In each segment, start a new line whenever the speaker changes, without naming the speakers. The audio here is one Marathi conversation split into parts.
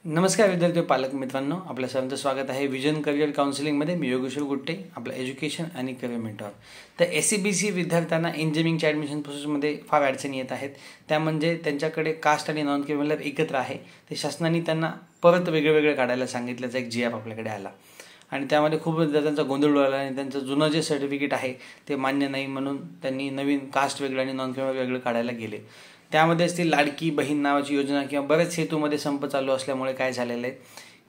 नमस्कार विद्यार्थी पालक मित्रांनो, आपल्या सर्वांचं स्वागत आहे विजन करिअर काउन्सिलिंगमध्ये. मी योगेश्वर गुट्टे, आपलं एज्युकेशन आणि करिअर मेंटॉर. तर SCBC विद्यार्थ्यांना इंजिनिअरिंगच्या ॲडमिशन प्रोसेसमध्ये फार अडचणी येत आहेत. त्या म्हणजे त्यांच्याकडे कास्ट आणि नॉन क्रिमिनल एकत्र आहे. ते शासनाने त्यांना परत वेगळे काढायला सांगितल्याचा एक GF आपल्याकडे आला आणि त्यामध्ये खूप विद्यार्थ्यांचा गोंधळ उडाला आणि त्यांचं जुनं जे सर्टिफिकेट आहे ते मान्य नाही म्हणून त्यांनी नवीन कास्ट वेगळं आणि नॉन क्रिमिनल वेगळं काढायला गेले. त्यामध्येच ती लाडकी बहीण नावाची योजना किंवा बरेच हेतूमध्ये संप चालू असल्यामुळे काय झालेलं आहे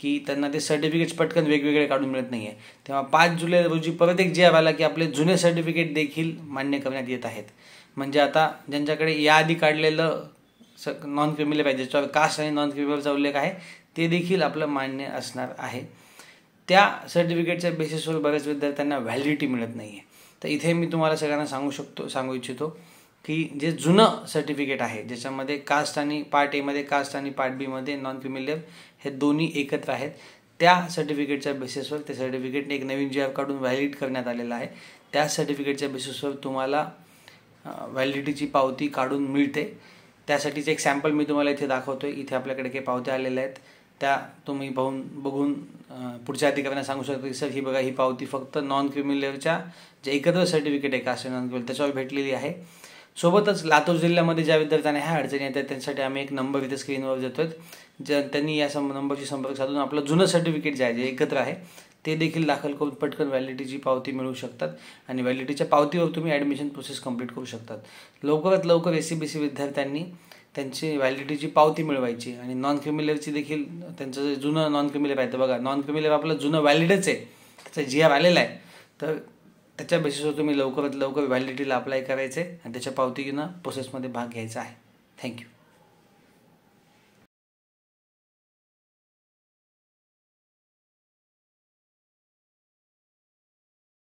की त्यांना ते सर्टिफिकेट्स पटकन वेगवेगळे काढून मिळत नाही आहे. तेव्हा 5 जुलै रोजी परत एक GF आला की आपले जुने सर्टिफिकेट देखील मान्य करण्यात येत आहेत. म्हणजे आता ज्यांच्याकडे याआधी काढलेलं नॉन क्रिमिनल आहे, ज्याच्यावर कास्ट आणि नॉन क्रिमिनलचा उल्लेख आहे, ते देखील आपलं मान्य असणार आहे. त्या सर्टिफिकेटच्या बेसिसवर बऱ्याच विद्यार्थ्यांना व्हॅलिडिटी मिळत नाही आहे. तर इथे मी तुम्हाला सगळ्यांना सांगू इच्छितो की जे जुनं सर्टिफिकेट आहे, ज्याच्यामध्ये कास्ट आणि पार्ट एमध्ये कास्ट आणि पार्ट बीमध्ये नॉन क्रिमिनल हे दोन्ही एकत्र आहेत, त्या सर्टिफिकेटच्या बेसिसवर ते सर्टिफिकेट एक नवीन GF काढून व्हॅलिड करण्यात आलेलं आहे. त्या सर्टिफिकेटच्या बेसिसवर तुम्हाला व्हॅलिडिटीची पावती काढून मिळते. त्यासाठीच एक सॅम्पल मी तुम्हाला इथे दाखवतो आहे. इथे आपल्याकडे काही पावत्या आलेल्या आहेत, त्या तुम्ही बघून पुढच्या अधिकाऱ्यांना सांगू शकता की सर ही बघा, ही पावती फक्त नॉन क्रिमिनलच्या जे एकत्र सर्टिफिकेट आहे कास्ट आणि नॉन क्रिमिनल त्याच्यावर भेटलेली आहे. सोबतच लातूर जिल्ह्यामध्ये ज्या विद्यार्थ्यांना ह्या अडचणी येतात त्यांच्यासाठी आम्ही एक नंबर इथे स्क्रीनवर देतोय. त्यांनी या नंबरशी संपर्क साधून आपलं जुनं सर्टिफिकेट जे आहे, जे एकत्र आहे, ते देखील दाखल करून पटकन व्हॅलिडिटीची पावती मिळवू शकतात आणि व्हॅलिडिटीच्या पावतीवर तुम्ही ॲडमिशन प्रोसेस कंप्लीट करू शकतात. लवकरात लवकर SCBC विद्यार्थ्यांनी त्यांची व्हॅलिडिटीची पावती मिळवायची आणि नॉन क्रिमिनलची देखील त्यांचं जे जुनं नॉन क्रिमिनल आहे, तर बघा नॉन क्रिमिनल आपलं जुनं व्हॅलिडच आहे, त्याचा GF आलेला आहे. तर त्याच्या बेसिसवर तुम्ही लवकरात लवकर व्हॅलिडिटीला अप्लाय करायचे आणि त्याच्या पावतीनं प्रोसेसमध्ये भाग घ्यायचा आहे. थँक्यू.